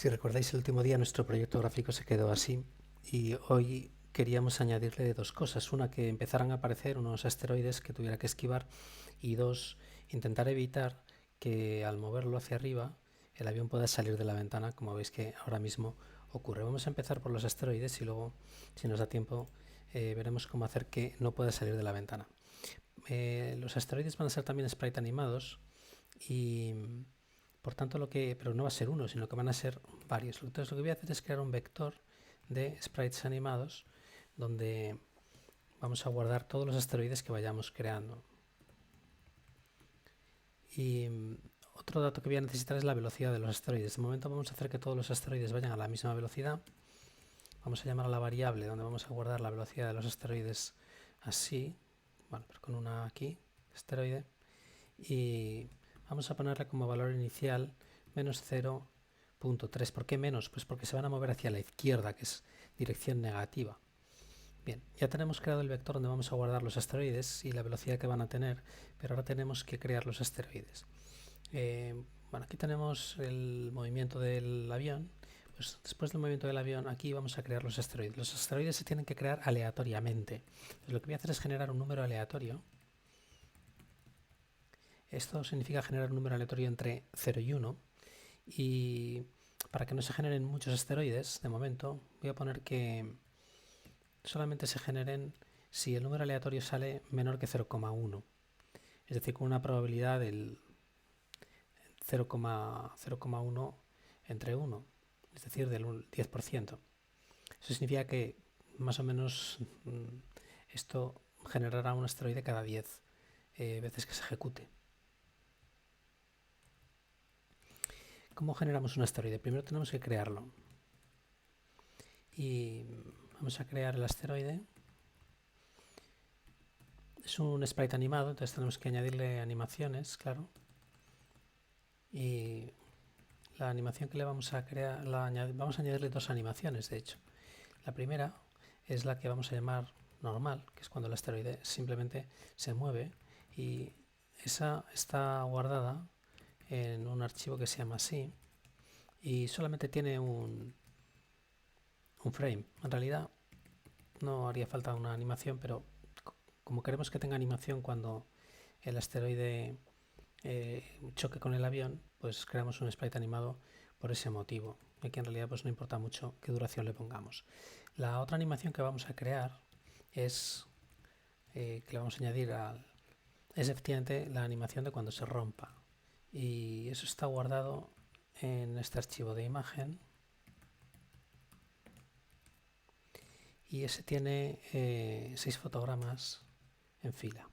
Si recordáis el último día nuestro proyecto gráfico se quedó así y hoy queríamos añadirle dos cosas. Una, que empezaran a aparecer unos asteroides que tuviera que esquivar y dos, intentar evitar que al moverlo hacia arriba el avión pueda salir de la ventana, como veis que ahora mismo ocurre. Vamos a empezar por los asteroides y luego, si nos da tiempo, veremos cómo hacer que no pueda salir de la ventana. Los asteroides van a ser también sprite animados y por tanto pero no va a ser uno, sino que van a ser varios. Entonces lo que voy a hacer es crear un vector de sprites animados donde vamos a guardar todos los asteroides que vayamos creando. Y otro dato que voy a necesitar es la velocidad de los asteroides. De momento vamos a hacer que todos los asteroides vayan a la misma velocidad. Vamos a llamar a la variable donde vamos a guardar la velocidad de los asteroides así, bueno, pero con una aquí, asteroide, y vamos a ponerle como valor inicial menos 0.3. ¿Por qué menos? Pues porque se van a mover hacia la izquierda, que es dirección negativa. Bien, ya tenemos creado el vector donde vamos a guardar los asteroides y la velocidad que van a tener, pero ahora tenemos que crear los asteroides. Bueno, aquí tenemos el movimiento del avión. Pues después del movimiento del avión, aquí vamos a crear los asteroides. Los asteroides se tienen que crear aleatoriamente. Entonces, lo que voy a hacer es generar un número aleatorio. Esto significa generar un número aleatorio entre 0 y 1. Y para que no se generen muchos asteroides, de momento, voy a poner que solamente se generen si el número aleatorio sale menor que 0,1. Es decir, con una probabilidad del 0,1 entre 1, es decir, del 10%. Eso significa que más o menos esto generará un asteroide cada 10 veces que se ejecute. ¿Cómo generamos un asteroide? Primero tenemos que crearlo. Y vamos a crear el asteroide. Es un sprite animado, entonces tenemos que añadirle animaciones, claro. Y la animación que le vamos a crear, vamos a añadirle dos animaciones, de hecho. La primera es la que vamos a llamar normal, que es cuando el asteroide simplemente se mueve, y esa está guardada en un archivo que se llama así y solamente tiene un frame. En realidad no haría falta una animación, pero como queremos que tenga animación cuando el asteroide choque con el avión, pues creamos un sprite animado por ese motivo. Aquí en realidad pues no importa mucho qué duración le pongamos. La otra animación que vamos a crear es que le vamos a añadir es efectivamente la animación de cuando se rompa, y eso está guardado en este archivo de imagen, y ese tiene 6 fotogramas en fila.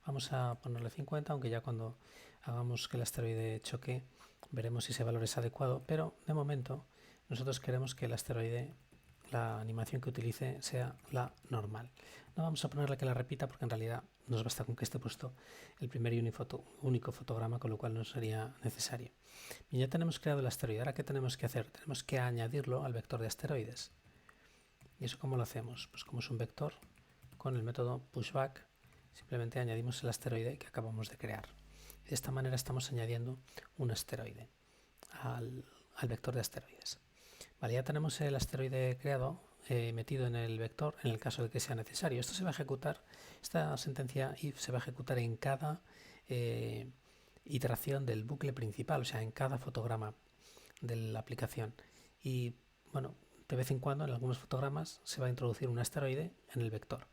Vamos a ponerle 50, aunque ya cuando hagamos que el asteroide choque veremos si ese valor es adecuado, pero de momento nosotros queremos que el asteroide, la animación que utilice, sea la normal. No vamos a ponerle que la repita porque en realidad nos basta con que esté puesto el primer y único fotograma, con lo cual no sería necesario. Bien, ya tenemos creado el asteroide. Ahora, ¿qué tenemos que hacer? Tenemos que añadirlo al vector de asteroides. ¿Y eso cómo lo hacemos? Pues como es un vector, con el método pushback simplemente añadimos el asteroide que acabamos de crear. De esta manera estamos añadiendo un asteroide al vector de asteroides. Vale, ya tenemos el asteroide creado, metido en el vector, en el caso de que sea necesario. Esto se va a ejecutar, esta sentencia if se va a ejecutar en cada iteración del bucle principal, o sea, en cada fotograma de la aplicación. Y bueno, de vez en cuando en algunos fotogramas se va a introducir un asteroide en el vector.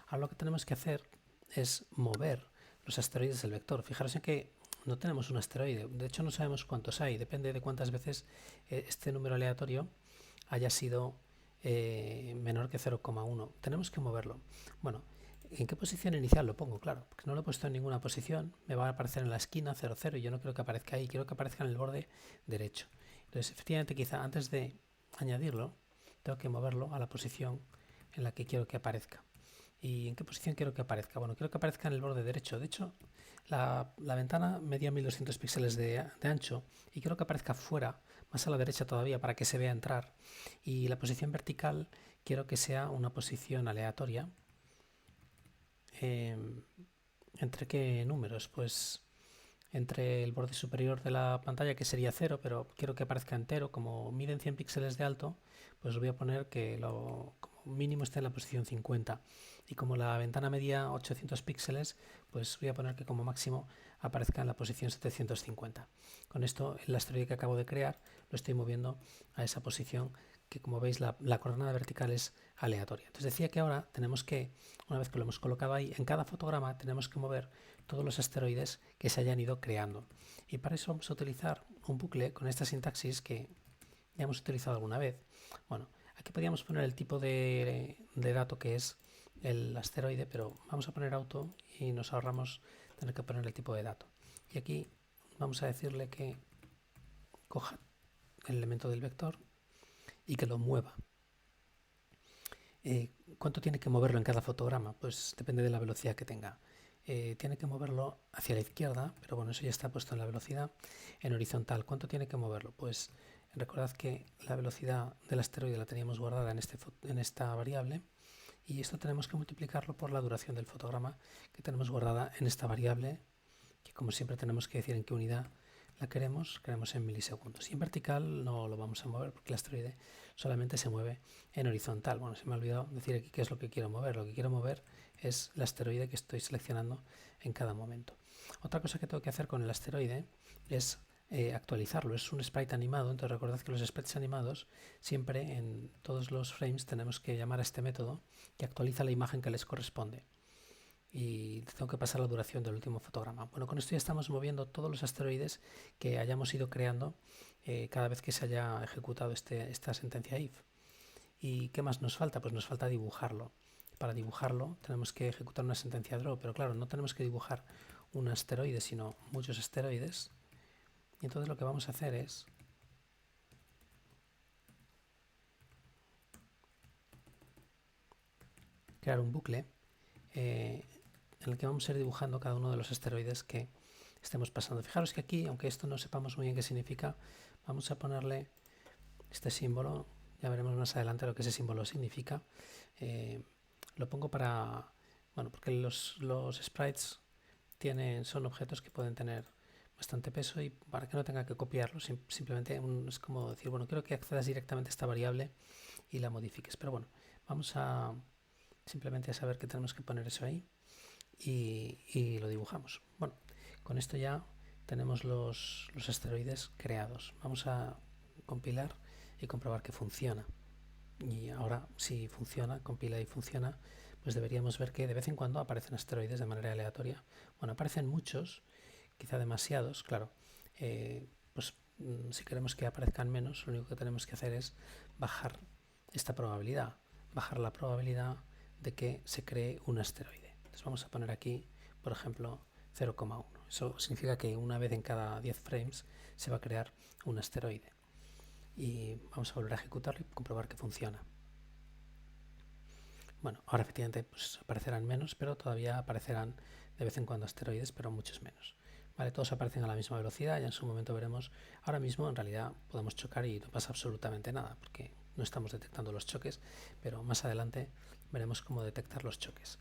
Ahora lo que tenemos que hacer es mover los asteroides del vector. Fijaros en que no tenemos un asteroide, de hecho no sabemos cuántos hay, depende de cuántas veces este número aleatorio haya sido menor que 0,1. Tenemos que moverlo. Bueno, ¿en qué posición inicial lo pongo? Claro, porque no lo he puesto en ninguna posición, me va a aparecer en la esquina 0,0 y yo no quiero que aparezca ahí, quiero que aparezca en el borde derecho. Entonces, efectivamente, quizá antes de añadirlo, tengo que moverlo a la posición en la que quiero que aparezca. ¿Y en qué posición quiero que aparezca? Bueno, quiero que aparezca en el borde derecho. De hecho, la ventana media 1200 píxeles de ancho y quiero que aparezca fuera, más a la derecha todavía, para que se vea entrar. Y la posición vertical quiero que sea una posición aleatoria. ¿Entre qué números? Pues entre el borde superior de la pantalla, que sería 0, pero quiero que aparezca entero. Como miden 100 píxeles de alto, pues voy a poner que lo como mínimo esté en la posición 50. Y como la ventana media 800 píxeles, pues voy a poner que como máximo aparezca en la posición 750. Con esto, el asteroide que acabo de crear lo estoy moviendo a esa posición que, como veis, la coordenada vertical es aleatoria. Entonces decía que ahora tenemos que, una vez que lo hemos colocado ahí, en cada fotograma tenemos que mover todos los asteroides que se hayan ido creando. Y para eso vamos a utilizar un bucle con esta sintaxis que ya hemos utilizado alguna vez. Bueno, aquí podríamos poner el tipo de dato que es el asteroide, pero vamos a poner auto y nos ahorramos tener que poner el tipo de dato. Y aquí vamos a decirle que coja el elemento del vector y que lo mueva. ¿Cuánto tiene que moverlo en cada fotograma? Pues depende de la velocidad que tenga. Tiene que moverlo hacia la izquierda, pero bueno, eso ya está puesto en la velocidad. En horizontal, ¿cuánto tiene que moverlo? Pues recordad que la velocidad del asteroide la teníamos guardada en esta variable, y esto tenemos que multiplicarlo por la duración del fotograma que tenemos guardada en esta variable, que como siempre tenemos que decir en qué unidad la queremos en milisegundos. Y en vertical no lo vamos a mover porque el asteroide solamente se mueve en horizontal. Bueno, se me ha olvidado decir aquí qué es lo que quiero mover. Lo que quiero mover es el asteroide que estoy seleccionando en cada momento. Otra cosa que tengo que hacer con el asteroide es actualizarlo. Es un sprite animado, entonces recordad que los sprites animados siempre en todos los frames tenemos que llamar a este método que actualiza la imagen que les corresponde. Y tengo que pasar la duración del último fotograma. Bueno, con esto ya estamos moviendo todos los asteroides que hayamos ido creando cada vez que se haya ejecutado esta sentencia if. ¿Y qué más nos falta? Pues nos falta dibujarlo. Para dibujarlo tenemos que ejecutar una sentencia draw, pero claro, no tenemos que dibujar un asteroide, sino muchos asteroides. Y entonces lo que vamos a hacer es crear un bucle en el que vamos a ir dibujando cada uno de los asteroides que estemos pasando. Fijaros que aquí, aunque esto no sepamos muy bien qué significa, vamos a ponerle este símbolo. Ya veremos más adelante lo que ese símbolo significa. Lo pongo para, bueno, porque los sprites son objetos que pueden tener bastante peso, y para que no tenga que copiarlo, simplemente es como decir, bueno, quiero que accedas directamente a esta variable y la modifiques. Pero bueno, vamos a simplemente a saber que tenemos que poner eso ahí y lo dibujamos. Bueno, con esto ya tenemos los asteroides creados. Vamos a compilar y comprobar que funciona. Y ahora, si funciona, compila y funciona, pues deberíamos ver que de vez en cuando aparecen asteroides de manera aleatoria. Bueno, aparecen muchos, quizá demasiados, claro. Pues si queremos que aparezcan menos, lo único que tenemos que hacer es bajar esta probabilidad, bajar la probabilidad de que se cree un asteroide. Entonces vamos a poner aquí, por ejemplo, 0,1. Eso significa que una vez en cada 10 frames se va a crear un asteroide. Y vamos a volver a ejecutarlo y comprobar que funciona. Bueno, ahora efectivamente pues aparecerán menos, pero todavía aparecerán de vez en cuando asteroides, pero muchos menos. Vale, todos aparecen a la misma velocidad, ya en su momento veremos. Ahora mismo en realidad podemos chocar y no pasa absolutamente nada, porque no estamos detectando los choques, pero más adelante veremos cómo detectar los choques.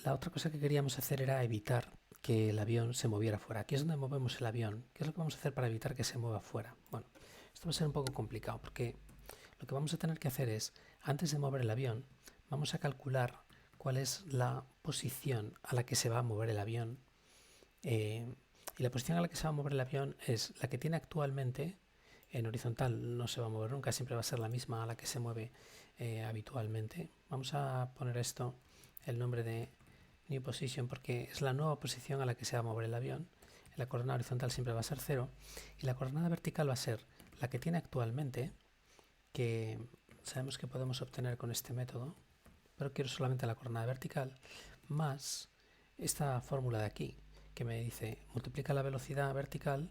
La otra cosa que queríamos hacer era evitar que el avión se moviera fuera. Aquí es donde movemos el avión. ¿Qué es lo que vamos a hacer para evitar que se mueva fuera? Bueno, esto va a ser un poco complicado, porque lo que vamos a tener que hacer es, antes de mover el avión, vamos a calcular cuál es la posición a la que se va a mover el avión. Y la posición a la que se va a mover el avión es la que tiene actualmente. En horizontal no se va a mover nunca, siempre va a ser la misma a la que se mueve habitualmente. Vamos a poner esto el nombre de New Position porque es la nueva posición a la que se va a mover el avión. La coordenada horizontal siempre va a ser 0 y la coordenada vertical va a ser la que tiene actualmente, que sabemos que podemos obtener con este método, pero quiero solamente la coordenada vertical, más esta fórmula de aquí, que me dice multiplica la velocidad vertical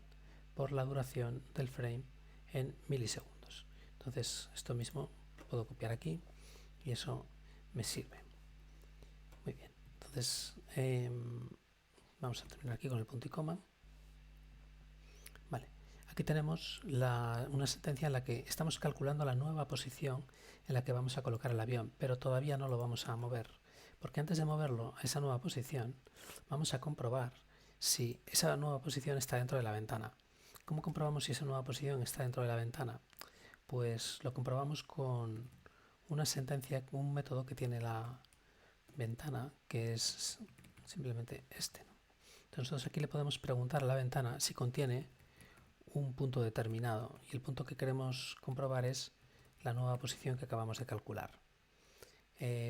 por la duración del frame en milisegundos. Entonces esto mismo lo puedo copiar aquí y eso me sirve. Muy bien, entonces vamos a terminar aquí con el punto y coma. Vale, aquí tenemos una sentencia en la que estamos calculando la nueva posición en la que vamos a colocar el avión, pero todavía no lo vamos a mover, porque antes de moverlo a esa nueva posición vamos a comprobar si esa nueva posición está dentro de la ventana. ¿Cómo comprobamos si esa nueva posición está dentro de la ventana? Pues lo comprobamos con una sentencia, un método que tiene la ventana, que es simplemente este, ¿no? Entonces nosotros aquí le podemos preguntar a la ventana si contiene un punto determinado, y el punto que queremos comprobar es la nueva posición que acabamos de calcular.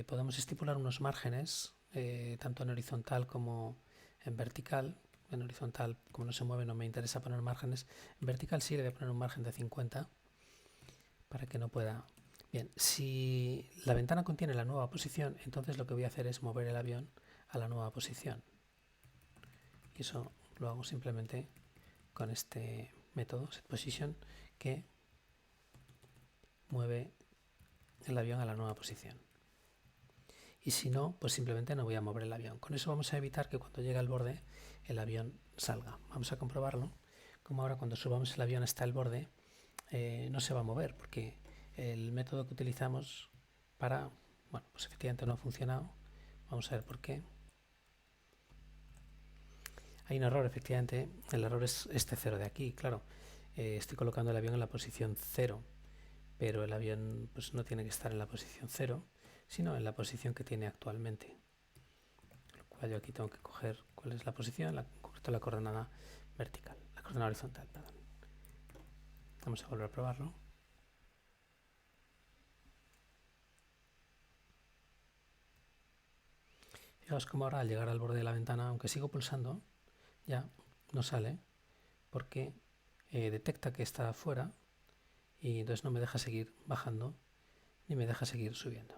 Podemos estipular unos márgenes, tanto en horizontal como en vertical. En horizontal, como no se mueve, no me interesa poner márgenes. En vertical sí le voy a poner un margen de 50 para que no pueda. Bien, si la ventana contiene la nueva posición, entonces lo que voy a hacer es mover el avión a la nueva posición. Y eso lo hago simplemente con este método, setPosition, que mueve el avión a la nueva posición. Y si no, pues simplemente no voy a mover el avión. Con eso vamos a evitar que cuando llegue al borde el avión salga. Vamos a comprobarlo. Como ahora cuando subamos el avión hasta el borde no se va a mover, porque el método que utilizamos para... Bueno, pues efectivamente no ha funcionado. Vamos a ver por qué. Hay un error, efectivamente. El error es este 0 de aquí, claro. Estoy colocando el avión en la posición 0, pero el avión pues no tiene que estar en la posición 0, sino en la posición que tiene actualmente. Lo cual yo aquí tengo que coger cuál es la posición, en concreto la coordenada vertical, la coordenada horizontal, perdón. Vamos a volver a probarlo. Fijaos como ahora al llegar al borde de la ventana, aunque sigo pulsando, ya no sale porque detecta que está fuera y entonces no me deja seguir bajando ni me deja seguir subiendo.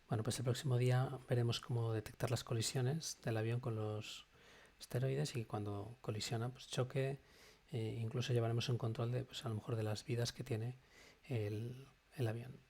Bueno, pues el próximo día veremos cómo detectar las colisiones del avión con los asteroides y cuando colisiona, pues choque. Incluso llevaremos un control de, pues a lo mejor de las vidas que tiene el avión.